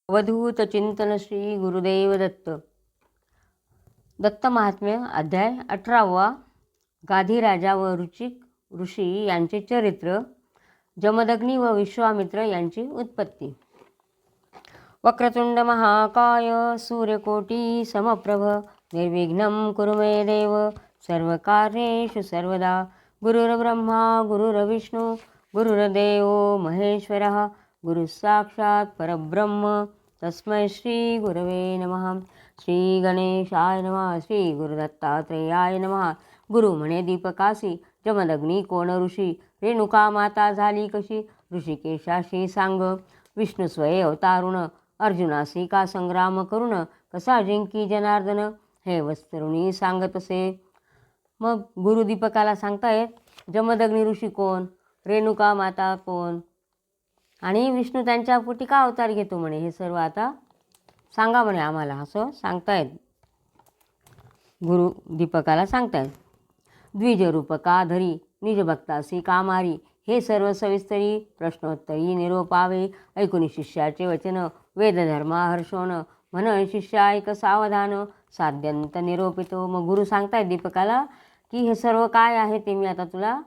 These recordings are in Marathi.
अवधूत चिंतन श्री गुरुदेव दत्त. दत्त महात्म्य अध्याय 18वा. गाधीराजा व रुचिक ऋषी यांचे चरित्र. जमदग्नी व विश्वामित्र यांची उत्पत्ती. वक्रतुंड महाकाय सूर्यकोटी समप्रभ निर्विघ्नं कुरु मे देव सर्वकार्येषु सर्वदा. गुरुर्ब्रह्मा गुरुर्विष्णू गुरुर्देवो महेश्वरः गुरुः साक्षात् परब्रह्म तस्मै श्री गुरवे नमः. श्री गणेशाय नमः. श्री गुरुदत्तात्रेयाय नमः. गुरु म्हणे दीपकासी जमदग्नी कोण ऋषी. रेणुका माता झाली कशी ऋषिकेशाशी सांग. विष्णू स्वये अवतारुण अर्जुनासी का संग्राम करून कसा जिंकी जनार्दन हे वस्तरुणी सांगतसे. मग गुरु दीपकाला सांगतायत जमदग्नी ऋषी कोण, रेणुका माता कोण आणि विष्णू त्यांच्या पोटी का अवतार घेतो म्हणे हे सर्व आता सांगा म्हणे आम्हाला, असं सांगतायत. गुरु दीपकाला सांगतायत. द्विजरूपका धरी निजभक्तासी कामारी हे सर्व सविस्तरी प्रश्नोत्तरी निरोपावे. ऐकून शिष्याचे वचन वेदधर्मा हर्षोन म्हण शिष्या ऐक सावधान साध्यंत निरोपितो. मग गुरु सांगतायत दीपकाला की हे सर्व काय आहे ते मी आता तुला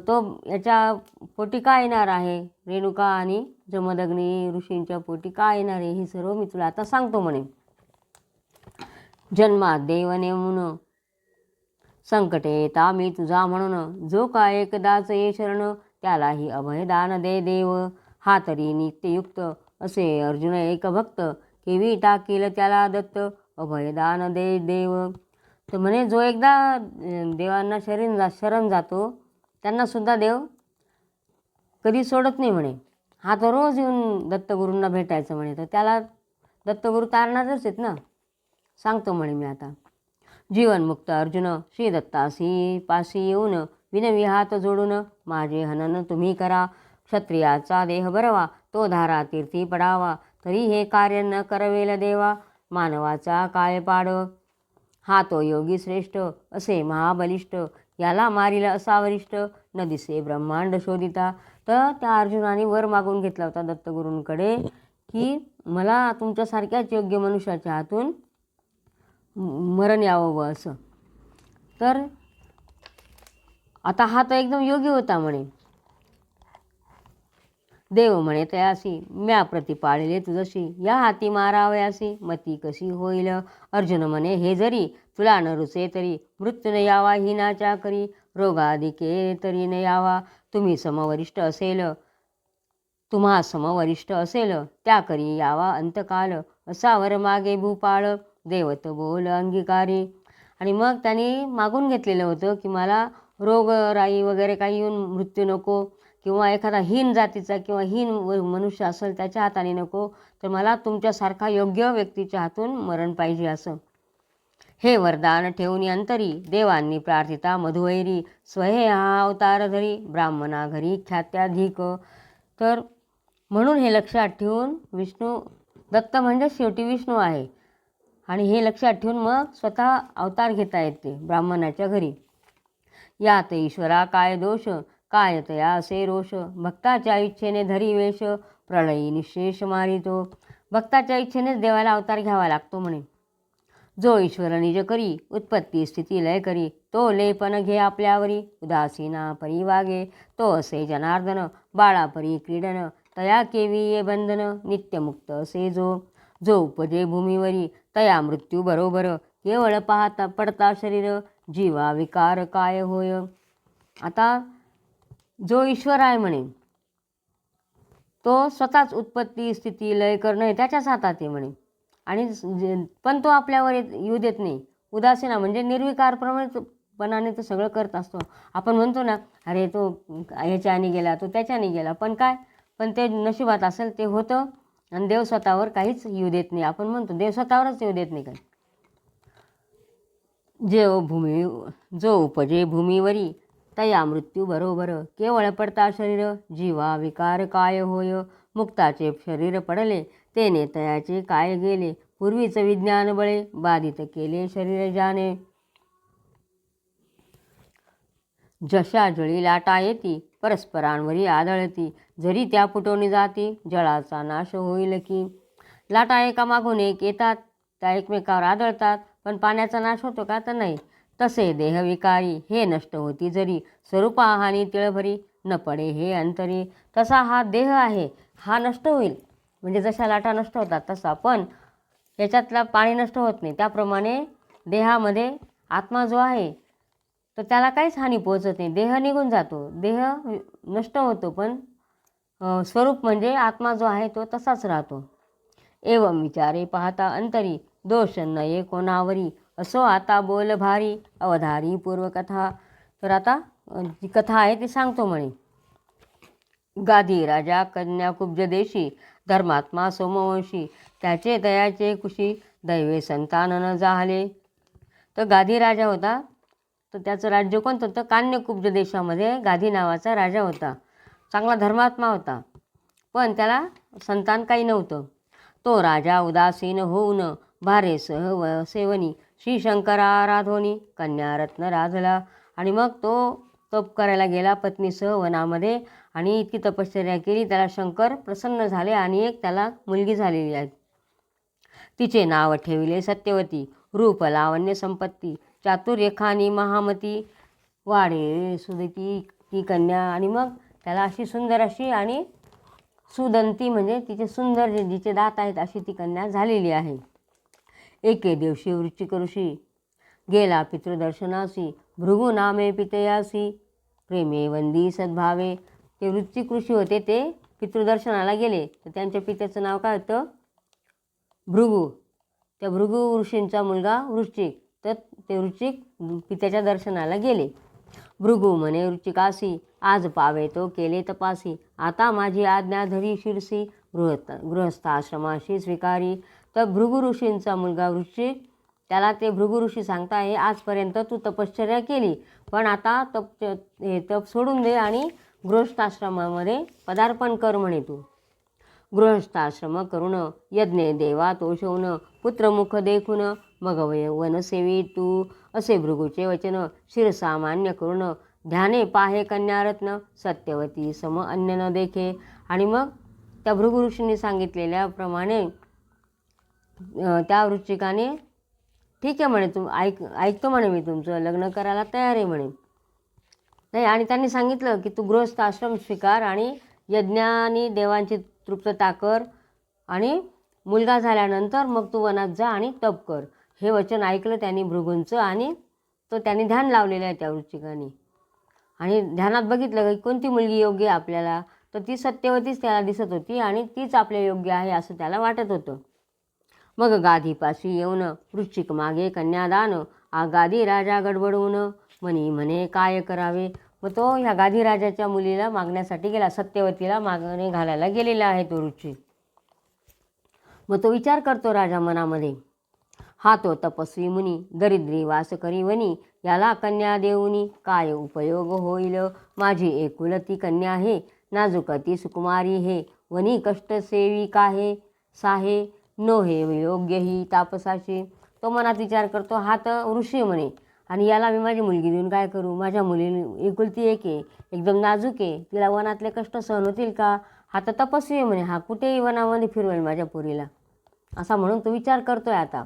तो याच्या पोटी का येणार आहे, रेणुका आणि जमदग्नी ऋषींच्या पोटी का येणार आहे हे सर्व मी तुला आता सांगतो म्हणे. जन्मात देव नेमून संकटे येता मी तुझा म्हणून जो का एकदाच ये शरण त्यालाही अभयदान दे देव. हा तरी नित्ययुक्त असे अर्जुन एक भक्त केवी टाकील त्याला दत्त अभयदान दे देव. तर म्हणे जो एकदा देवांना शरण जातो त्यांना सुद्धा देव कधी सोडत नाही म्हणे. हा तो रोज येऊन दत्तगुरूंना भेटायचं म्हणे, तर त्याला दत्तगुरू तारणारच आहेत ना. सांगतो म्हणे मी आता. जीवनमुक्त अर्जुन श्री दत्तासी पासी येऊन विनवी हात जोडून माझे हनन तुम्ही करा. क्षत्रियाचा देह बरवा तो धारा तीर्थी पडावा तरी हे कार्य न करवेल देवा. मानवाचा काय पाड हा तो योगी श्रेष्ठ असे महाबलिष्ठ याला मारील असा वरिष्ठ न दिसे ब्रह्मांड शोधिता. तर त्या अर्जुनाने वर मागून घेतला होता दत्तगुरूंकडे की मला तुमच्यासारख्याच योग्य मनुष्याच्या हातून मरण यावं व असं. तर आता हा तर एकदम योगी होता म्हणे. देव म्हणे तयासी म्या प्रतिपाळले तुझशी या हाती मारावयासी मती कशी होईल. अर्जुन म्हणे हे जरी तुला न रुचे तरी मृत्यू न यावा हिनाच्या करी रोगादिके तरी न यावा. तुम्हा समवरिष्ठ असेल त्या करी यावा अंतकाल असा वर मागे भूपाळ. देवत बोल अंगीकारी. आणि मग त्यांनी मागून घेतलेलं होतं की मला रोगराई वगैरे काही येऊन मृत्यू नको, किंवा एखादा हीन जातीचा किंवा हीन मनुष्य असेल त्याच्या हाताने नको, तर मला तुमच्यासारखा योग्य व्यक्तीच्या हातून मरण पाहिजे असं. हे वरदान ठेवून अंतरी देवांनी प्रार्थिता मधुवैरी स्वहे हा अवतार धरी ब्राह्मणा घरी ख्यात्याधिक. तर म्हणून हे लक्षात ठेवून विष्णू दत्त म्हणजे शेवटी विष्णू आहे आणि हे लक्षात ठेवून मग स्वतः अवतार घेता येते ब्राह्मणाच्या घरी. यात ईश्वरा काय दोष काय तया असे रोष भक्ताच्या इच्छेने धरी वेश प्रलयी निशेष मारितो. भक्ताच्या इच्छेनेच देवाला अवतार घ्यावा लागतो म्हणे. जो ईश्वर निज करी उत्पत्ती स्थिती लय करी तो लेपन घे आपल्यावरी उदासीना परी वागे तो असे जनार्दन बाळापरी क्रीडन तया केवी ये बंधन नित्यमुक्त असे जो. जो उपजे भूमीवरी तया मृत्यू बरोबर केवळ पाहता पडता शरीर जीवा विकार काय होय. आता जो ईश्वर आहे म्हणे तो स्वतःच उत्पत्ती स्थिती लय करणं त्याच्याच हातात आहे म्हणे. आणि पण तो आपल्यावर येऊ देत नाही. उदासीना म्हणजे निर्विकारपणाने तो सगळं करत असतो. आपण म्हणतो ना अरे तो ह्याच्याने गेला तो त्याच्याने गेला, पण काय, पण ते नशिबात असेल ते होतं. आणि देव स्वतःवर काहीच येऊ देत नाही. आपण म्हणतो देव स्वतःवरच येऊ देत नाही काही. जो उपजे भूमीवरी तया मृत्यू बरोबर केवळ पडता शरीर जीवा विकार काय होय. मुक्ताचे शरीर पडले तेने तयाचे काय गेले पूर्वीच विज्ञान बळे बाधित केले शरीर जाणे. जशा जळी लाटा येती परस्परांवरी आदळती जरी त्या फुटून जाती जळाचा नाश होईल की. लाटा एकामागून एक येतात, त्या एकमेकावर आदळतात, पण पाण्याचा नाश होतो का? तर नाही. तसे देहविकारी हे नष्ट होती जरी, स्वरूपा हानी तिळभरी न पडे हे अंतरी. तसा हा देह आहे, हा नष्ट होईल, म्हणजे जशा लाटा नष्ट होतात तसा, पण याच्यातला पाणी नष्ट होत नाही. त्याप्रमाणे देहामध्ये आत्मा जो आहे तर त्याला काहीच हानी पोहोचत नाही. देह निघून जातो, देह नष्ट होतो, पण स्वरूप म्हणजे आत्मा जो आहे तो तसाच राहतो. एवं विचारे पाहता अंतरी, दोष नये कोणावरी, असो आता बोल भारी अवधारी पूर्वकथा. तर आता जी कथा आहे ती सांगतो म्हणे. गाधी राजा कन्या कुब्ज देशी, धर्मात्मा सोमवंशी, त्याचे दयाचे कुशी, दैवे संतान न जाहले. तर गाधी राजा होता, तर त्याचं राज्य कोणतं? तर कान्यकुब्ज देशामध्ये गाधी नावाचा राजा होता. चांगला धर्मात्मा होता, पण त्याला संतान काही नव्हतं. तो राजा उदासीन होऊन भारे सह सेवनी, श्री शंकराराधोनी कन्या रत्न राधला. आणि मग तो तप करायला गेला पत्नीसह वनामध्ये, आणि इतकी तपश्चर्या केली, त्याला शंकर प्रसन्न झाले आणि एक त्याला मुलगी झालेली आहे. तिचे नाव ठेविले सत्यवती, रूप लावण्य संपत्ती, चातुर्यखानी महामती, वाढे सुदती ती कन्या. आणि मग त्याला अशी सुंदर अशी आणि सुदंती म्हणजे तिचे सुंदर जिचे दात आहेत अशी ती कन्या झालेली आहे. एके दिवशी वृश्चिक ऋषी गेला पितृदर्शनासी, भृगु नामे पितयासी, प्रेमे वंदी सद्भावे. ते वृश्चिक ऋषी होते, ते पितृदर्शनाला गेले, तर त्यांच्या पित्याचं नाव काय होतं? भृगु. त्या भृगु ऋषींचा मुलगा वृश्चिक, तर ते वृश्चिक पित्याच्या दर्शनाला गेले. भृगु म्हणे वृश्चिकासी, आज पावे तो केले तपासी, आता माझी आज्ञा धरी शिरसी, गृहस्थाश्रमाशी स्वीकारी. तर भृगु ऋषींचा मुलगा वृश्चिक, त्याला ते भृगु ऋषी सांगताय, आजपर्यंत तू तपश्चर्या केली, पण आता तप सोडून दे आणि गृहस्थाश्रमामध्ये पदार्पण कर म्हणे. तू गृहस्थाश्रम करून यज्ञे देवा तोषवून, पुत्रमुख देखून मग वनसेवी तू, असे भृगूचे वचन शिरसामान्य करून, ध्याने पाहे कन्यारत्न सत्यवती सम अन्य न देखे. आणि मग त्या भृगु ऋषींनी सांगितलेल्याप्रमाणे त्या वृश्चिकाने ठीक आहे म्हणे, ऐकतो म्हणे, मी तुमचं लग्न करायला तयार आहे म्हणे. नाही, आणि त्यांनी सांगितलं की तू गृहस्थ आश्रम स्वीकार आणि यज्ञानी देवांची तृप्तता कर, आणि मुलगा झाल्यानंतर मग तू वनात जा आणि तप कर. हे वचन ऐकलं त्यांनी भृगूंचं, आणि तो त्यांनी ध्यान लावलेलं आहे त्या वृश्चिकाने. आणि ध्यानात बघितलं की कोणती मुलगी योग्य आहे आपल्याला, तर ती सत्यवतीच त्याला दिसत होती, आणि तीच आपल्या योग्य आहे असं त्याला वाटत होतं. मग गाधीपाशी येऊन वृश्चिक मागे कन्यादान, गाधी राजा गडबडवून म्हणे काय करावे. मग तो ह्या गाधी राजाच्या मुलीला मागण्यासाठी गेला, सत्यवतीला मागणे घालायला गेलेला आहे तो वृश्चिक. मग तो विचार करतो राजा मनामध्ये, हा तो तपस्वी मुनी, दरिद्री वास करी वनी, याला कन्या देऊनी काय उपयोग होईल. माझी एकुलती कन्या आहे, नाजुकती सुकुमारी हे, वनी कष्ट सेविका हे साहे, नो हे योग्य ही तापसाची. तो मनात विचार करतो, हा तर ऋषी म्हणे, आणि याला मी माझी मुलगी देऊन काय करू. माझ्या मुली एकुलती एक आहे, एकदम नाजूक आहे, तिला वनातले कष्ट सहन होतील का. हा तर तपस्वी आहे म्हणे, हा कुठेही वनामध्ये फिरवेल माझ्या पोरीला, असा म्हणून तो विचार करतोय. आता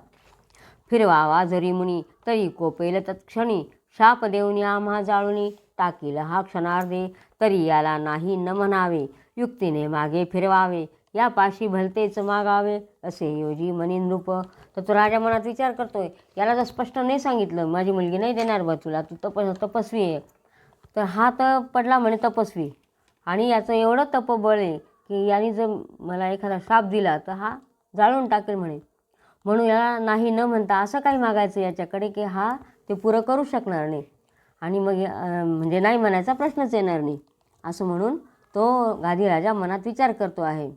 फिरवावा जरी मुनी, तरी कोपेल तत्क्षणी, शाप देऊनी आम्हा जाळुनी, टाकील हा क्षणार्धे, तरी याला नाही न म्हणावे, युक्तीने मागे फिरवावे, या पाशी भलतेच मागावे, असे योजी मनी नृप. तर तो राजा मनात विचार करतोय, याला जर स्पष्ट नाही सांगितलं माझी मुलगी नाही देणार बा तुला, तू तपस्वी आहे, तर हा तर पडला म्हणे तपस्वी, आणि याचं एवढं तपबळ आहे की याने जर मला एखादा शाप दिला तर हा जाळून टाकेल म्हणे. म्हणून याला नाही न म्हणता असं काही मागायचं याच्याकडे की हा ते पुरं करू शकणार नाही, आणि मग म्हणजे नाही म्हणायचा प्रश्नच येणार नाही, असं म्हणून तो गाधी राजा मनात विचार करतो आहे.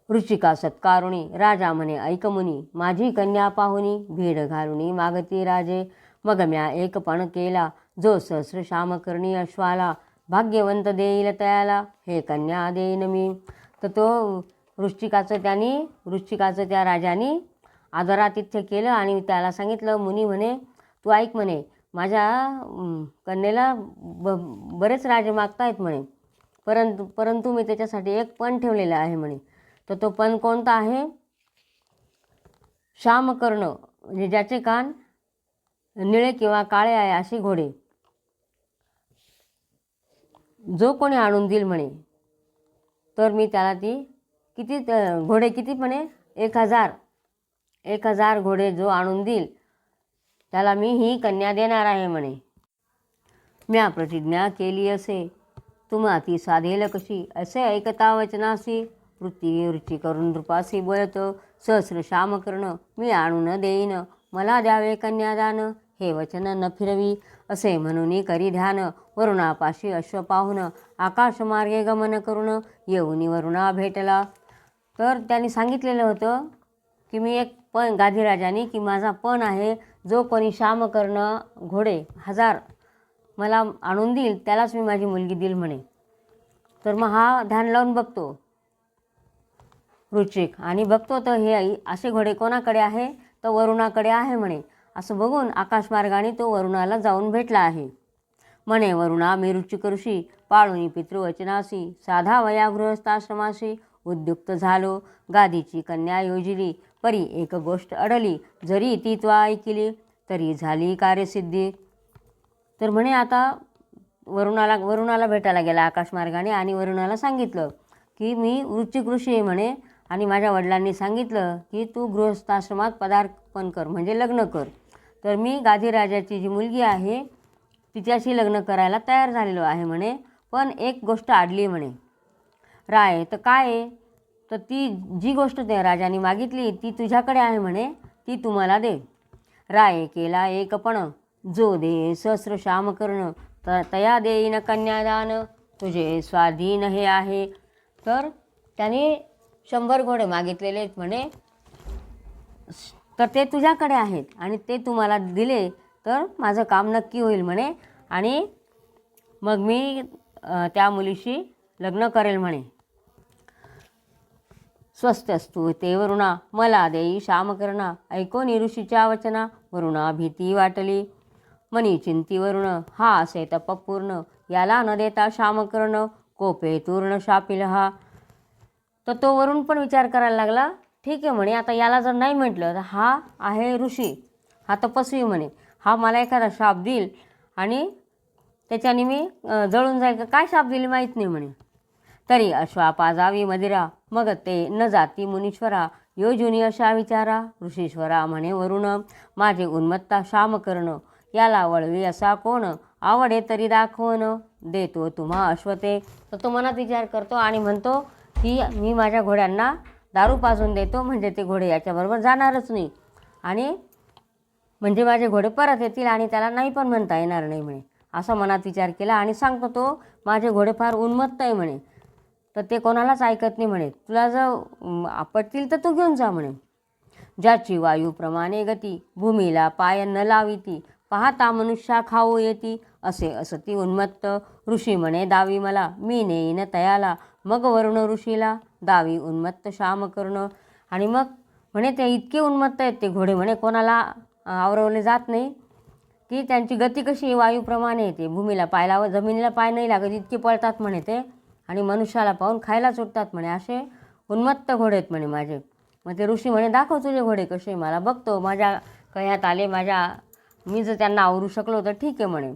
वृश्चिका सत्कारुणी राजा म्हणे ऐकमुनी, माझी कन्या पाहुनी, भीड घालुनी मागती राजे, मग म्या एकपण केला, जो सहस्र श्यामकर्णी अश्वाला, भाग्यवंत देईल तयाला, हे कन्या देईन मी. तर तो वृश्चिकाचं त्या राजाने आदरातिथ्य केलं, आणि त्याला सांगितलं, मुनी म्हणे तू ऐक म्हणे, माझ्या कन्येला बरेच राजे मागतायत म्हणे, परंतु मी त्याच्यासाठी एक पण ठेवलेला आहे म्हणे. तर तो पण कोणता आहे? श्यामकर्ण, म्हणजे ज्याचे कान निळे किंवा काळे आहे असे घोडे जो कोणी आणून देईल म्हणे, तर मी त्याला ती किती घोडे किती म्हणे? 1000 घोडे जो आणून देईल त्याला मी ही कन्या देणार आहे म्हणे. म्या प्रतिज्ञा केली असे तुम्हा ती साधेल कशी, असे ऐकता वचनासी वृत्ती करून नृपासी बोलत सहस्र श्यामकर्ण मी आणून देईन मला द्यावे कन्यादान, हे वचन न फिरवी असे म्हणून करी ध्यान. वरुणापाशी अश्व पाहून आकाशमार्गे गमन करून येऊनी वरुणा भेटला. तर त्यांनी सांगितलेलं होतं की मी एक पण गाधीराजाने की माझा पण आहे, जो कोणी श्यामकर्ण घोडे 1000 मला आणून देईल त्यालाच मी माझी मुलगी देईल म्हणे. तर मग हा ध्यान लावून बघतो वृश्चिक आणि बघतो तर हे असे घोडे कोणाकडे आहे? तर वरुणाकडे आहे म्हणे. असं बघून आकाशमार्गाने तो वरुणाला जाऊन भेटला आहे. म्हणे वरुणा मी वृश्चिक ऋषी पाळुनी पितृवचनासी साधा वया गृहस्थाश्रमाशी उद्युक्त झालो गादीची कन्या योजिली परी एक गोष्ट अडली जरी ती त्वा ऐकिली तरी झाली कार्यसिद्धी. तर म्हणे आता वरुणाला भेटायला गेला आकाशमार्गाने आणि वरुणाला सांगितलं की मी वृश्चिक ऋषी आहे म्हणे आणि माझ्या वडिलांनी सांगितलं की तू गृहस्थाश्रमात पदार्पण कर म्हणजे लग्न कर. तर मी गाधीराजाची जी मुलगी आहे तिच्याशी लग्न करायला तयार झालेलो आहे म्हणे, पण एक गोष्ट अडली म्हणे. राय तर काय आहे? तर ती जी गोष्ट त्या राजाने मागितली ती तुझ्याकडे आहे म्हणे, ती तुम्हाला दे. राय केला एक पण जो दे सहस्र श्यामकर्ण तया देईन कन्यादान तुझे स्वाधीन हे आहे. तर त्याने 100 घोडे मागितलेले म्हणे, तर ते तुझ्याकडे आहेत आणि ते तुम्हाला दिले तर माझं काम नक्की होईल म्हणे आणि मग मी त्या मुलीशी लग्न करेल म्हणे. स्वस्तस्तु ते वरुणा मला देई श्यामकर्णा ऐकोन ऋषीच्या वचना वरुणा भीती वाटली मनी चिंती वरुण हा असे तपपूर्ण याला न देता श्यामकर्ण कोपे तूर्ण शापिल हा. तर तो वरुण पण विचार करायला लागला, ठीक आहे म्हणे आता याला जर नाही म्हटलं तर हा आहे ऋषी, हा तपस्वी म्हणे, हा मला एखादा शाप देईल आणि त्याच्याने मी जळून जाईल. काय शाप दिली माहीत नाही म्हणे. तरी अश्वा पाजावी मदिरा मग ते न जाती मुनीश्वरा योजुनी अशा विचारा ऋषीश्वरा म्हणे वरुण माझे उन्मत्ता श्यामकर्ण याला वळवी असा कोण आवडे तरी दाखवण देतो तुम्हा अश्वते. तर तो मनात विचार करतो आणि म्हणतो की मी माझ्या घोड्यांना दारू पाजून देतो म्हणजे ते घोडे याच्याबरोबर जाणारच नाही आणि म्हणजे माझे घोडे परत येतील आणि त्याला नाही पण म्हणता येणार नाही म्हणे. असा मनात विचार केला आणि सांगतो तो माझे घोडे फार उन्मत्त आहे म्हणे, तर ते कोणालाच ऐकत नाही म्हणे, तुला जर आपटतील तर तू घेऊन जा म्हणे. ज्याची वायूप्रमाणे गती भूमीला पाय न लाविती पाहता मनुष्या खाऊ येती असे असती उन्मत्त ऋषी म्हणे दावी मला मी नेईन तयाला मग वरुण ऋषीला दावी उन्मत्त श्यामकर्ण. आणि मग म्हणे ते इतके उन्मत्त आहेत ते घोडे म्हणे कोणाला आवरवले जात नाही की त्यांची गती कशी वायूप्रमाणे येते, भूमीला पाय लावत जमिनीला पाय नाही लागत इतके पळतात म्हणे ते आणि मनुष्याला पाहून खायला सुटतात म्हणे, असे उन्मत्त घोडे आहेत म्हणे माझे. मग ते ऋषी म्हणे दाखव तुझे घोडे कसे मला बघतो, माझ्या कह्यात आले मी जर त्यांना आवरू शकलो तर ठीक आहे म्हणे.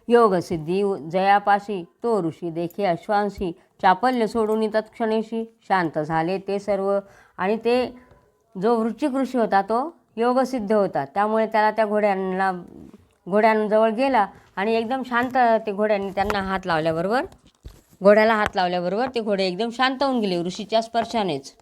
योग सिद्धी जयापाशी तो ऋषी देखे अश्वांशी चापल्य सोडून तत्क्षणेशी शांत झाले ते सर्व. आणि ते जो वृश्चिक ऋषी होता तो योगसिद्ध होता, त्यामुळे त्याला त्या घोड्यांजवळ गेला आणि एकदम शांत ते घोड्यांनी त्यांना घोड्याला हात लावल्याबरोबर ते घोडे एकदम शांत होऊन गेले ऋषीच्या स्पर्शानेच.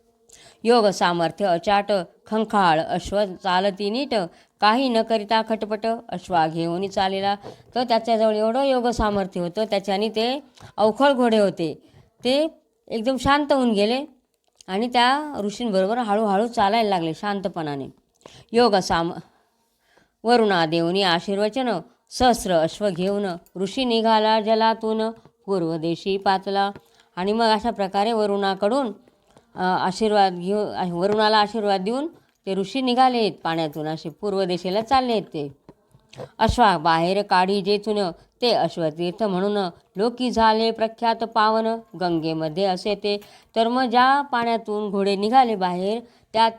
योग सामर्थ्य अचाट खंखाळ अश्व चालती नीट काही न करिता खटपट अश्वा घेऊन चालेला. तर त्याच्याजवळ एवढं योग सामर्थ्य होतं त्याच्याने ते अवखळ घोडे होते ते एकदम शांत होऊन गेले आणि त्या ऋषींबरोबर हळूहळू चालायला लागले शांतपणाने. वरुणा देऊनी आशीर्वचन सहस्र अश्व घेऊन ऋषी निघाला जलातून पूर्वदेशी पातला. आणि मग अशा प्रकारे वरुणाला आशीर्वाद देऊन ते ऋषी निघाले आहेत पाण्यातून, असे पूर्व दिशेला चालले आहेत ते. अश्वा बाहेर काढी जेथून ते अश्वतीर्थ म्हणून लोकी झाले प्रख्यात पावन. गंगेमध्ये असे ते तर मग ज्या पाण्यातून घोडे निघाले बाहेर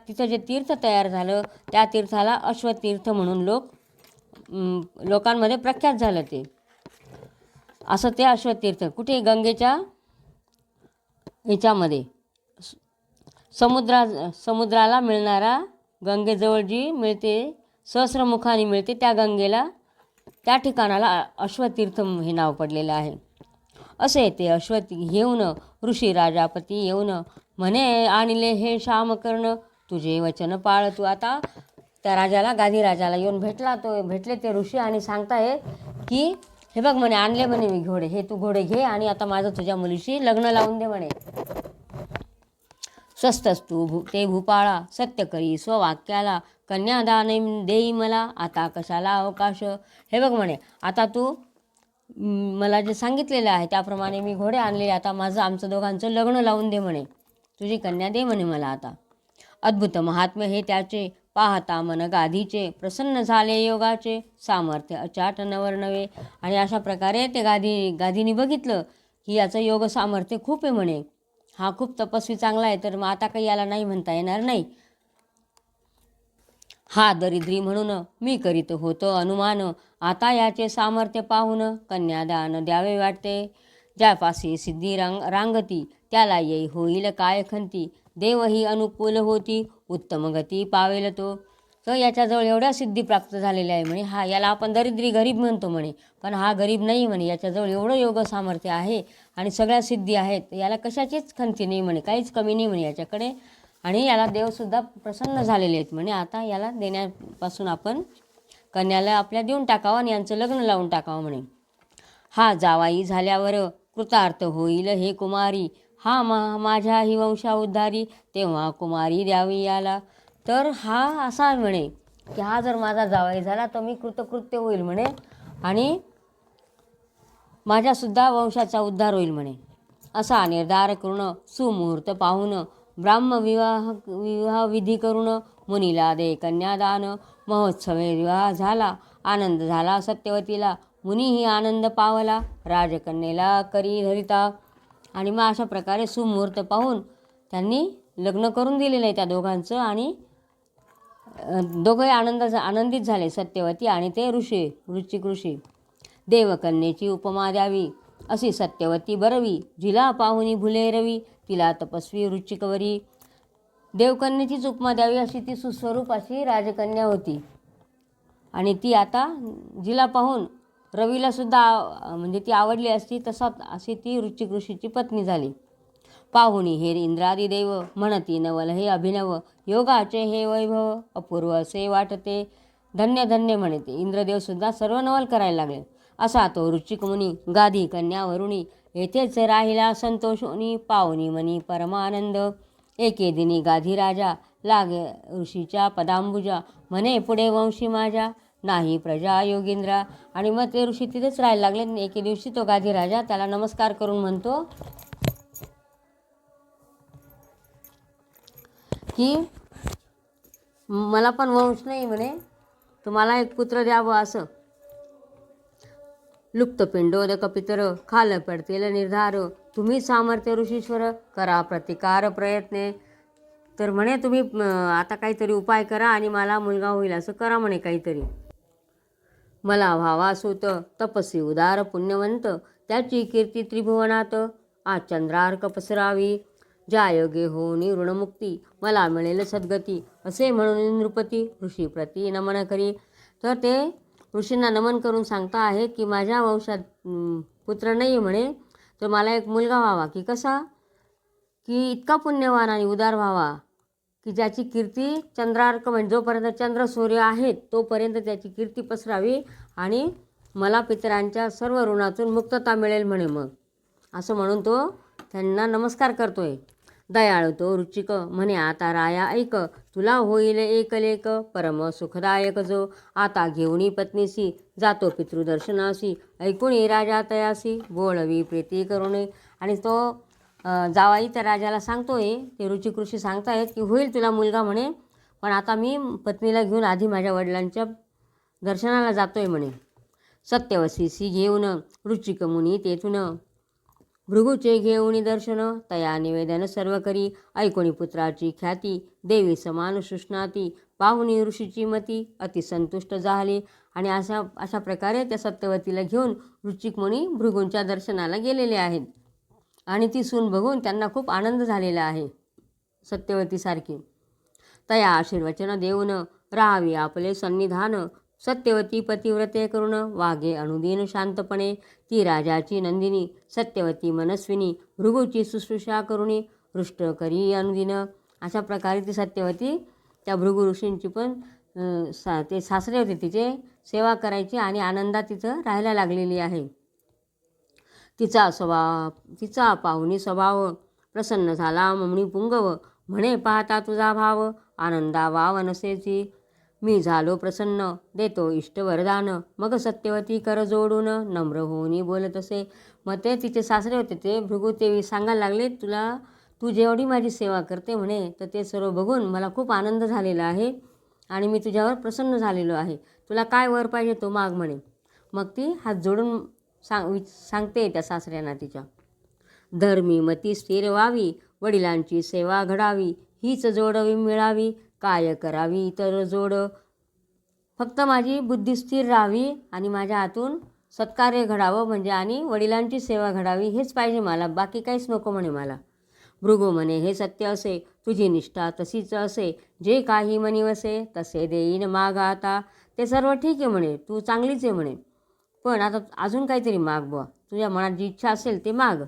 तिथं जे तीर्थ तयार झालं त्या तीर्थाला अश्वतीर्थ म्हणून लोकांमध्ये प्रख्यात झालं. ते असं ते अश्वतीर्थ कुठे गंगेच्या ह्याच्यामध्ये समुद्राला मिळणारा गंगेजवळ जी मिळते सहस्रमुखाने मिळते त्या गंगेला त्या ठिकाणाला अश्वतीर्थ हे नाव पडलेलं आहे. असे ते अश्वती घेऊन ऋषी राजापती येऊन म्हणे आणले हे श्यामकर्ण तुझे वचन पाळ तू. आता त्या राजाला गादी राजाला येऊन भेटले ते ऋषी आणि सांगताय की हे बघ म्हणे आणले म्हणे मी घोडे, हे तू घोडे घे आणि आता माझं तुझ्या मुलीशी लग्न लावून दे म्हणे. स्वस्तस्तू ते भूपाळा सत्य करी स्ववाक्याला कन्यादान देई मला आता कशाला अवकाश. हे बघ म्हणे आता तू मला जे सांगितलेलं आहे त्याप्रमाणे मी घोडे आणले, आता आमचं दोघांचं लग्न लावून दे म्हणे, तुझी कन्या दे म्हणे मला आता. अद्भुत महात्म्य हे त्याचे पाहता मन गाधीचे प्रसन्न झाले योगाचे सामर्थ्य अचाट नवर्नवे. आणि अशा प्रकारे ते गादीने बघितलं की याचं योग सामर्थ्य खूप आहे म्हणे, हा खूप तपस्वी चांगला आहे, तर मग आता काही याला नाही म्हणता येणार नाही. हा दरिद्री म्हणून मी करीत होतो अनुमान, आता याचे सामर्थ्य पाहून कन्यादान द्यावे वाटते. ज्यापासी सिद्धी रांगती त्याला येई होईल काय खंती, देव ही अनुकूल होती उत्तम गती पावेल तो. तर याच्याजवळ एवढ्या सिद्धी प्राप्त झालेल्या आहे म्हणे, याला आपण दरिद्री गरीब म्हणतो म्हणे, पण हा गरीब नाही म्हणे, याच्याजवळ एवढं योग सामर्थ्य आहे आणि सगळ्या सिद्धी आहेत, याला कशाचीच खंती नाही म्हणे, काहीच कमी नाही म्हणे याच्याकडे. आणि याला देवसुद्धा प्रसन्न झालेले आहेत म्हणे, आता याला देण्यापासून आपण कन्याला आपल्या देऊन टाकावं आणि यांचं लग्न लावून टाकावं म्हणे. हा जावाई झाल्यावर कृतार्थ होईल हे कुमारी, हा माझ्याही वंशा उद्धारी तेव्हा कुमारी द्यावी याला. तर हा असा म्हणे की हा जर माझा जावाई झाला तर मी कृतकृत्य होईल म्हणे आणि माझ्यासुद्धा वंशाचा उद्धार होईल म्हणे. असा निर्धार करून सुमुहूर्त पाहून विवाह विधी करून मुनीला दे कन्यादान. महोत्सवे विवाह झाला आनंद झाला सत्यवतीला, मुनीही आनंद पावला राजकन्येला करी धरिता. आणि मग अशा प्रकारे सुमुहूर्त पाहून त्यांनी लग्न करून दिलेलं आहे त्या दोघांचं आणि दोघंही आनंदित झाले, सत्यवती आणि ते वृश्चिक ऋषी. देवकन्येची उपमा द्यावी अशी सत्यवती बरवी, जिला पाहुनी भुले रवी तिला तपस्वी वृश्चिकवरी. देवकन्येचीच उपमा द्यावी अशी ती सुस्वरूप अशी राजकन्या होती आणि ती आता जिला पाहून रवीला सुद्धा म्हणजे ती आवडली असती अशी ती वृश्चिक ऋषीची पत्नी झाली. पाहुणी हे इंद्रादी देव म्हणती नवल हे अभिनव, योगाचे हे वैभव अपूर्व असे वाटते. धन्य धन्य म्हणते, इंद्रदेवसुद्धा सर्व नवल करायला लागले. असा तो वृश्चिक मुनी गादी कन्यावरुणी येथेच राहिला संतोषोनी, पाहुणी मनी परमानंद. एके दिनी गाधी राजा लागे ऋषीच्या पदांबुजा, म्हणे पुढे वंशी माझ्या नाही प्रजा योगींद्रा. आणि मग ते ऋषी तिथेच राहायला लागले. एके दिवशी तो गाधी राजा त्याला नमस्कार करून म्हणतो की मला पण वंश नाही म्हणे, तुम्हाला एक पुत्र द्यावं असं. लुप्त पिंडोदक पितर खाल पडतील निर्धार, तुम्ही सामर्थ्य ऋषीश्वर करा प्रतिकार प्रयत्ने. तर म्हणे तुम्ही आता काहीतरी उपाय करा आणि मला मुलगा होईल असं करा म्हणे काहीतरी. मला व्हावा सूत तपस्वी उदार पुण्यवंत, त्याची कीर्ती त्रिभुवनात आज चंद्रार्क पसरावी. ज्या योगे होनी ऋणमुक्ती मला मिळेल सद्गती, असे म्हणून नृपती ऋषी प्रती नमन करी. तर ते ऋषींना नमन करून सांगता आहेत की माझ्या वंशात पुत्र नाही म्हणे, तर मला एक मुलगा व्हावा. की कसा, की इतका पुण्यवान आणि उदार व्हावा की ज्याची कीर्ती चंद्रार्क म्हणजे जोपर्यंत चंद्र सूर्य आहेत तोपर्यंत त्याची कीर्ती पसरावी आणि मला पितरांच्या सर्व ऋणातून मुक्तता मिळेल म्हणे. मग असं म्हणून तो त्यांना नमस्कार करतोय. दयाळू तो वृश्चिक म्हणे आता राया ऐक, तुला होईल एक लेक परम सुखदायक जो. आता घेऊनी पत्नीसी जातो पितृदर्शनासी, ऐकुणी राजा तयासी बोळवी प्रीती करुणे. आणि तो जावाई त्या राजाला सांगतोय, ते वृश्चिक ऋषी सांगतायत की होईल तुला मुलगा म्हणे, पण आता मी पत्नीला घेऊन आधी माझ्या वडिलांच्या दर्शनाला जातोय म्हणे. सत्यवतीसी घेऊन रुचिक मुनी तेथून भृगूचे घेऊन दर्शन तया निवेदन सर्व करी ऐकोणी पुत्राची ख्याती देवी समान शुष्णाती पाहुणी ऋषीची मती अति संतुष्ट झाले. आणि अशा प्रकारे त्या सत्यवतीला घेऊन ऋचिक मुनी भृगूंच्या दर्शनाला गेलेले आहेत. आणि ती सून बघून त्यांना खूप आनंद झालेला आहे सत्यवतीसारखी. तया आशीर्वचन देऊन राहावी आपले सन्निधान सत्यवती पतिव्रते करून वागे अनुदिन शांतपणे. ती राजाची नंदिनी सत्यवती मनस्विनी भृगूची शुश्रूषा करुणी हृष्ट करी अनुदिन. अशा प्रकारे ती सत्यवती त्या भृगू ऋषींची पण ते सासरे होते तिचे सेवा करायची आणि आनंदात तिथं राहायला लागलेली आहे. तिचा पाहुणी स्वभाव प्रसन्न झाला ममणी पुंगव म्हणे पाहता तुझा भाव आनंदा वाव नसेची. मी झालो प्रसन्न देतो इष्ट वरदान मग सत्यवती कर जोडून नम्र होऊनी बोलत असे. मग ते तिचे सासरे होते ते भृगू ते सांगायला लागले तू जेवढी माझी सेवा करते म्हणे तर ते सर्व बघून मला खूप आनंद झालेला आहे आणि मी तुझ्यावर प्रसन्न झालेलो आहे. तुला काय वर पाहिजे तो माग म्हणे. मग ती हात जोडून सांगते त्या सासऱ्यांना तिच्या. धर्मी मती स्थिर व्हावी वडिलांची सेवा घडावी हीच जोडवी मिळावी काय करावी इतर जोड. फक्त माझी बुद्धी स्थिर राहावी आणि माझ्या हातून सत्कार्य घडावं म्हणजे आणि वडिलांची सेवा घडावी हेच पाहिजे मला, बाकी काहीच नको म्हणे मला. भृगू म्हणे हे सत्य असे तुझी निष्ठा तशीच असे जे काही मनिवसे तसे देईन माग आता. ते सर्व ठीक आहे म्हणे, तू चांगलीच आहे म्हणे, पण आता अजून काहीतरी माग बुवा, तुझ्या मनात जी इच्छा असेल ते माग.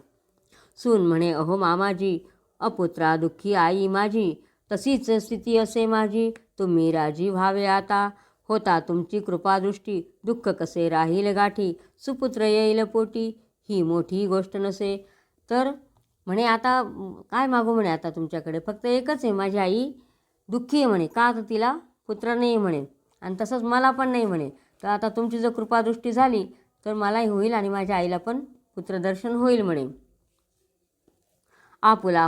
सून म्हणे अहो मामाजी अपुत्रा दुःखी आई माझी तशीच स्थिती असे माझी तुम्ही राजी व्हावे आता. होता तुमची कृपादृष्टी दुःख कसे राहील गाठी सुपुत्र येईल पोटी ही मोठी गोष्ट नसे. तर म्हणे आता काय मागू म्हणे, आता तुमच्याकडे फक्त एकच आहे, माझी आई दुःखी आहे म्हणे, का तर तिला पुत्र नाही म्हणे आणि तसंच मला पण नाही म्हणे. तर आता तुमची जर कृपादृष्टी झाली तर मलाही होईल आणि माझ्या आईला पण पुत्रदर्शन होईल म्हणे. आपुला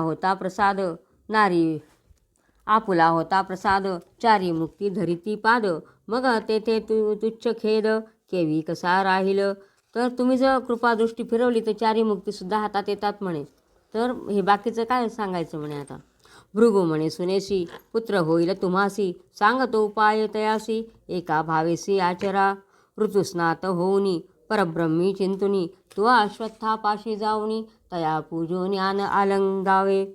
होता प्रसाद चारी मुक्ती धरिती पाद मग तेथे तुच्छ खेद केवी कसा राहील. तर तुम्ही जर कृपादृष्टी फिरवली तर चारी मुक्तीसुद्धा हातात येतात म्हणे. तर हे बाकीचं काय सांगायचं म्हणे आता. भृगू म्हणे सुनेशी पुत्र होईल तुम्हासी सांगतो उपाय तयासी एका भावेसी आचरा ऋतुस्नात होऊनी परब्रह्मी चिंतुनी तू अश्वत्थापाशी जाऊनी तया पूजोनी आलंगावे.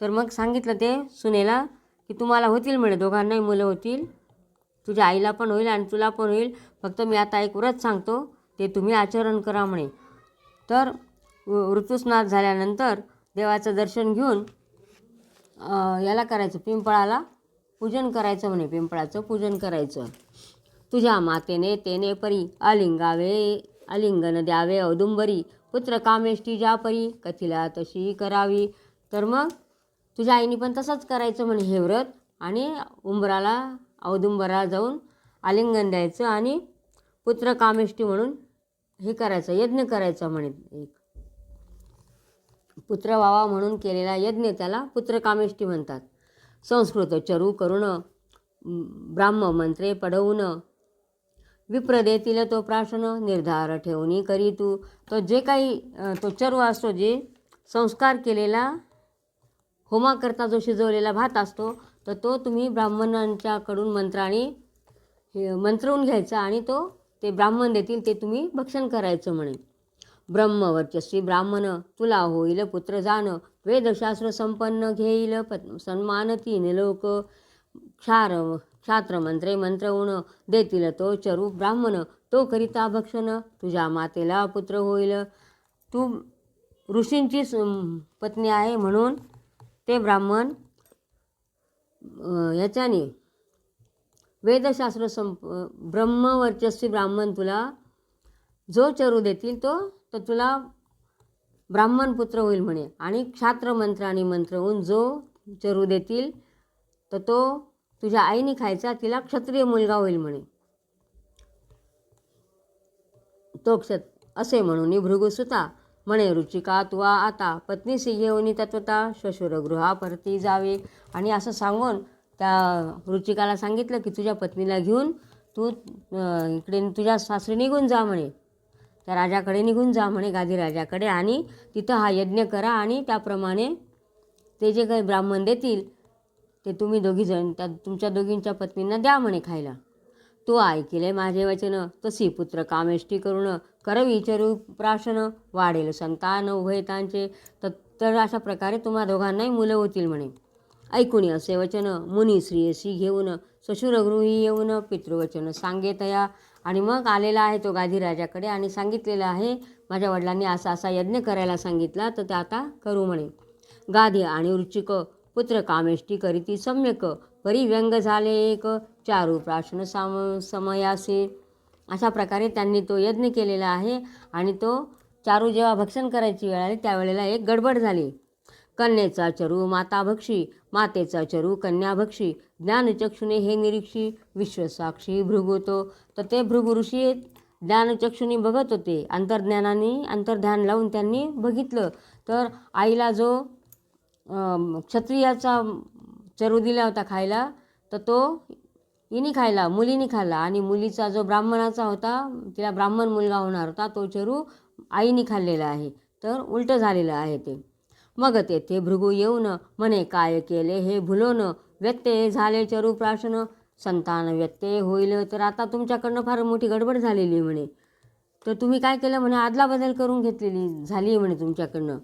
तर मग सांगितलं ते सुनेला की तुम्हाला होतील म्हणे, दोघांनाही मुलं होतील, तुझ्या आईला पण होईल आणि तुला पण होईल, फक्त मी आता एक व्रत सांगतो ते तुम्ही आचरण करा म्हणे. तर ऋतुस्नात झाल्यानंतर देवाचं दर्शन घेऊन याला करायचं, पिंपळाला पूजन करायचं म्हणे, पिंपळाचं पूजन करायचं. तुझ्या मातेने तेने परी आलिंगन द्यावे औदुंबरी पुत्र कामेष्टी ज्या परी कथिला तशी करावी. तर मग तुझ्या आईने पण तसंच करायचं म्हणे हे व्रत आणि औदुंबराला जाऊन आलिंगन द्यायचं आणि पुत्र कामेष्टी म्हणून हे करायचं, यज्ञ करायचा म्हणे. एक पुत्र व्हावा म्हणून केलेला यज्ञ त्याला पुत्रकामेष्टी म्हणतात. संस्कृत चरू करुण ब्राह्म मंत्रे पडवून विप्र देतील तो प्राशन निर्धार ठेवून करी तू. तो जे काही तो चरू असतो, जे संस्कार केलेला होमाकरता जो शिजवलेला भात असतो तर तो तुम्ही ब्राह्मणांच्याकडून मंत्रवून घ्यायचा आणि ते ब्राह्मण देतील ते तुम्ही भक्षण करायचं म्हणे. ब्रह्मवर्चस्वी ब्राह्मण तुला होईल पुत्र जाण वेदशास्त्र संपन्न घेईल सन्मान तीन लोक क्षात्र मंत्रे मंत्रवून देतील तो चरू ब्राह्मण तो करिता भक्षण तुझ्या मातेला पुत्र होईल. तू ऋषींची पत्नी आहे म्हणून ते ब्राह्मण याच्याने वेदशास्त्र ब्रह्मवर्चस्वी ब्राह्मण तुला जो चरू देतील तर तुला ब्राह्मण पुत्र होईल म्हणे. आणि क्षात्र मंत्राने मंत्रवून जो चरू देतील तर तो तुझ्या आईने खायचा, तिला क्षत्रिय मुलगा होईल म्हणे. तो असे म्हणून भृगुसुता म्हणे रुचिका तुवा आता पत्नीसी घेऊन तत्वता श्वशुरगृहा परती जावे. आणि असं सांगून त्या रुचिकाला सांगितलं की तुझ्या पत्नीला घेऊन तू इकडे तुझ्या सासरी निघून जा म्हणे, त्या राजाकडे निघून जा म्हणे, गादी राजाकडे, आणि तिथं हा यज्ञ करा आणि त्याप्रमाणे ते जे काही ब्राह्मण देतील ते तुम्ही दोघीजण त्या तुमच्या दोघींच्या पत्नींना द्या म्हणे खायला. तू ऐकिले माझे वचन, तशी पुत्र कामेष्टी करून कर विचारू प्राशन, वाढेल संतान उभयतांचे. तर अशा प्रकारे तुम्हा दोघांनाही मुलं होतील म्हणे. ऐकून असे वचन मुनी श्रीयसी घेऊन, सशुरगृही येऊन पितृवचन सांगेतया. आणि मग आलेला आहे तो गादी राजाकडे आणि सांगितलेलं आहे, माझ्या वडिलांनी असा असा यज्ञ करायला सांगितला, तर ते आता करू म्हणे. गादी आणि वृश्चिक पुत्र कामेष्टी करीती सम्यक, परी व्यंग झाले एक, चारू प्राशन समयासे. अशा प्रकारे त्यांनी तो यज्ञ केलेला आहे. आणि तो चारू जेव्हा भक्षण करायची वेळ आली त्यावेळेला एक गडबड झाली. कन्येचा चरू माता भक्षी, मातेचा चरू कन्या भक्षी, ज्ञानचक्षुने हे निरीक्षी, विश्वसाक्षी भृगुतो. तर ते भृगु ऋषी ज्ञानचक्षुनी बघत होते, अंतर्ध्यान लावून त्यांनी बघितलं. तर आईला जो क्षत्रियाचा चरू दिला होता खायला, तर तो हिनी खायला, मुलीनी खाल्ला. आणि मुलीचा जो ब्राह्मणाचा होता, तिला ब्राह्मण मुलगा होणार होता, तो चरू आईनी खाल्लेला आहे. तर उलटं झालेलं आहे ते. मग तेथे भृगू येऊन म्हणे, काय केले हे भुलोन, व्यत्यय झाले चरू प्राशन, संतान व्यत्यय होईल. तर आता तुमच्याकडनं फार मोठी गडबड झालेली म्हणे, तर तुम्ही काय केलं म्हणे, आदलाबदल करून घेतलेली झाली म्हणे तुमच्याकडनं.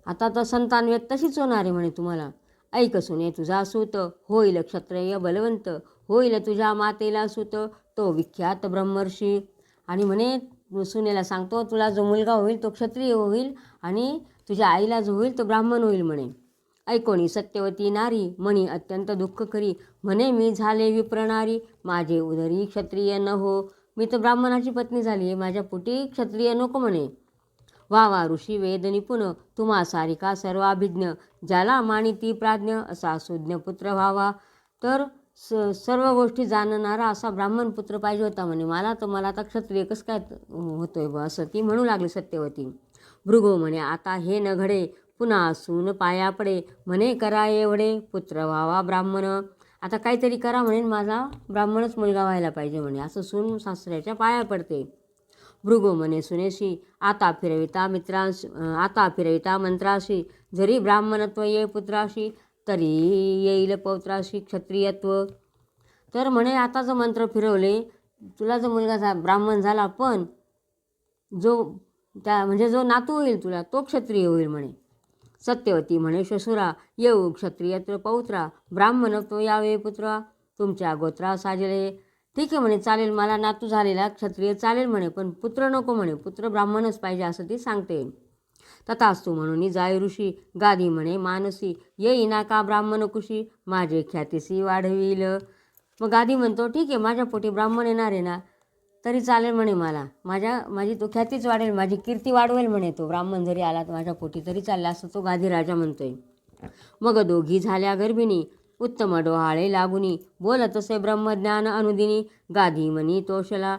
आता तर संतान तशीच होणार आहे म्हणे तुम्हाला. ऐक सुने तुझा सूत, होईल क्षत्रिय बलवंत, होईल तुझ्या मातेला सूत, तो विख्यात ब्रह्मर्षी. आणि म्हणे सुनेला सांगतो, तुला जो मुलगा होईल तो क्षत्रिय होईल आणि तुझ्या आईला जो होईल तो ब्राह्मण होईल म्हणे. ऐकोणी सत्यवती नारी म्हणी अत्यंत दुःख करी, म्हणे मी झाले विप्रनारी, माझे उदरी क्षत्रिय न हो. मी तर ब्राह्मणाची पत्नी झाली आहे, माझ्या पोटी क्षत्रिय नको म्हणे. वा ऋषी वेद निपुण, तुम्हा सारिका सर्वाभिज्ञ, ज्याला मानिती प्राज्ञ, असा सुज्ञ पुत्र व्हावा. तर सर्व गोष्टी जाणणारा असा ब्राह्मण पुत्र पाहिजे होता म्हणे मला. तर मला आता क्षत्रिय कसं काय होतोय बा, असं ती म्हणू लागली सत्यवती. भृगू म्हणे, आता हे न घडे, पुन्हा सून पाया पडे, म्हणे करा एवढे, पुत्र व्हावा ब्राह्मण. आता काहीतरी करा म्हणे, माझा ब्राह्मणच मुलगा व्हायला पाहिजे म्हणे, असं सून सासऱ्याच्या पाया पडते. भृगू म्हणे सुनेशी, आता फिरविता मंत्राशी, जरी ब्राह्मणत्व ये पुत्राशी, तरी येईल पौत्राशी क्षत्रियत्व. तर म्हणे आता जर मंत्र फिरवले, तुला जर मुलगा ब्राह्मण झाला, पण जो नातू होईल तुला तो क्षत्रिय होईल म्हणे. सत्यवती म्हणे, श्वशुरा येऊ क्षत्रियत्व पौत्रा, ब्राह्मणत्व यावे पुत्रा, तुमच्या गोत्रा साजले. ठीक आहे म्हणे, चालेल, मला नातू झालेला क्षत्रिय चालेल म्हणे, पण पुत्र नको म्हणे, पुत्र ब्राह्मणच पाहिजे असं ती सांगते. तथास्तु म्हणून जाय ऋषी, गादी म्हणे मानसी, येईना का ब्राह्मण कुशी, माझे ख्यातीसी वाढविल. मग गादी म्हणतो, ठीक आहे, माझ्या पोटी ब्राह्मण येणार आहे ना, तरी चालेल म्हणे, माझी तो ख्यातीच वाढेल, माझी कीर्ती वाढवेल म्हणे, तो ब्राह्मण जरी आला तर माझ्या पोटी तरी चालला, असं तो गादी राजा म्हणतोय. मग दोघी झाल्या गर्भिणी, उत्तम डोहाळे लागुनी, बोलत असे ब्रह्मज्ञान अनुदिनी, गादी म्हणी तोषला,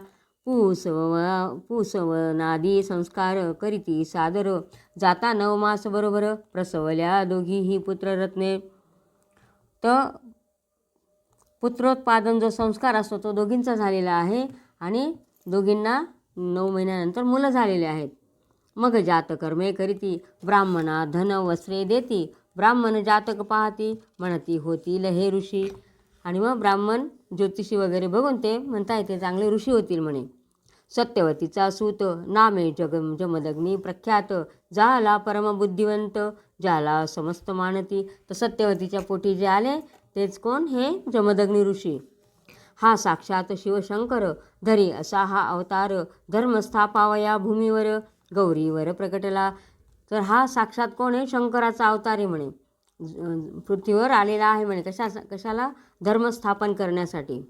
पुसवनादी संस्कार करीती सादर, जाता 9 मास बरोबर, प्रसवल्या दोघीही पुत्ररत्ने. तर पुत्रोत्पादन जो संस्कार असतो तो दोघींचा झालेला आहे आणि दोघींना 9 महिन्यानंतर मुलं झालेले आहेत. मग जातकर्मे करीती, ब्राह्मणा धन वस्त्रे देती, ब्राह्मण जातक पाहती, म्हणती होतील हे ऋषी. आणि मग ब्राह्मण ज्योतिषी वगैरे बघून ते म्हणता येते चांगले ऋषी होतील म्हणे. सत्यवतीचा सूत नामे जमदग्नी प्रख्यात, झाला परमबुद्धिवंत, ज्याला समस्त मानती. तर सत्यवतीच्या पोटी जे आले तेच कोण, हे जमदग्नी ऋषी. हा साक्षात शिवशंकर, धरी असा हा अवतार, धर्मस्थापावया भूमीवर, गौरीवर प्रकटला. तर हा साक्षात कोण आहे, शंकराचा अवतार आहे म्हणे, पृथ्वीवर आलेला आहे म्हणे. कशाला, धर्मस्थापन करण्यासाठी.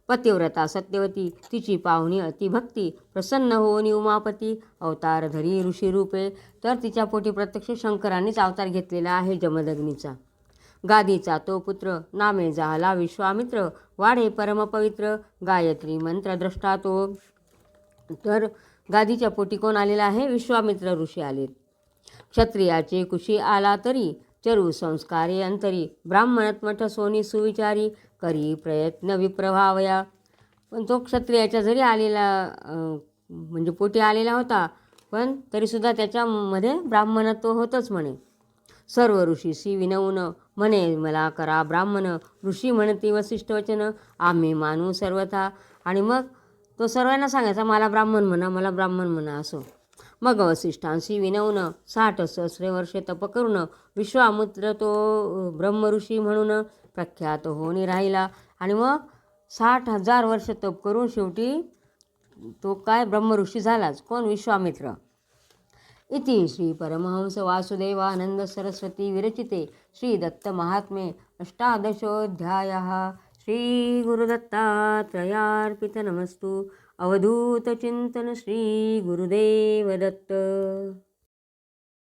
पतिव्रता सत्यवती, तिची पाहुणी अतिभक्ती, प्रसन्न होऊन उमापती, अवतार धरी ऋषी रूपे. तर तिच्या पोटी प्रत्यक्ष शंकरांनीच अवतार घेतलेला आहे जमदग्नीचा. गादीचा तो पुत्र नामे झाला विश्वामित्र, वाढे परमपवित्र, गायत्री मंत्र द्रष्टा तो. तर गादीच्या पोटी कोण आलेला आहे, विश्वामित्र ऋषी आलेत. क्षत्रियाचे कुशी आला तरी, चरू संस्कारे अंतरी, ब्राह्मणत्व सोनी सुविचारी, करी प्रयत्न विप्रभावया. पण तो क्षत्रियाच्या जरी आलेला म्हणजे पोटी आलेला होता, पण तरीसुद्धा त्याच्यामध्ये ब्राह्मणत्व होतंच म्हणे. सर्व ऋषीशी विनवून म्हणे मला करा ब्राह्मण. ऋषी म्हणती वसिष्ठ वचन आम्ही मानू सर्वथा. आणि मग तो सर्वांना सांगायचा मला ब्राह्मण म्हणा, मला ब्राह्मण म्हणा असं. मग वसिष्ठांशी विनवून 60 सहस्रे वर्षे तप करून विश्वामित्र तो ब्रह्मऋषी म्हणून प्रख्यात होऊन राहिला. आणि मग 60,000 वर्ष तप करून शेवटी तो काय ब्रह्मऋषी झालाच. कोण? विश्वामित्र. इति श्री परमहंस वासुदेवानंद सरस्वती विरचिते श्री दत्त महात्म्ये अष्टादशोऽध्यायः. श्री गुरुदत्तात्रयार्पितनमस्तु. अवधूत चिंतन श्री गुरुदेव दत्त.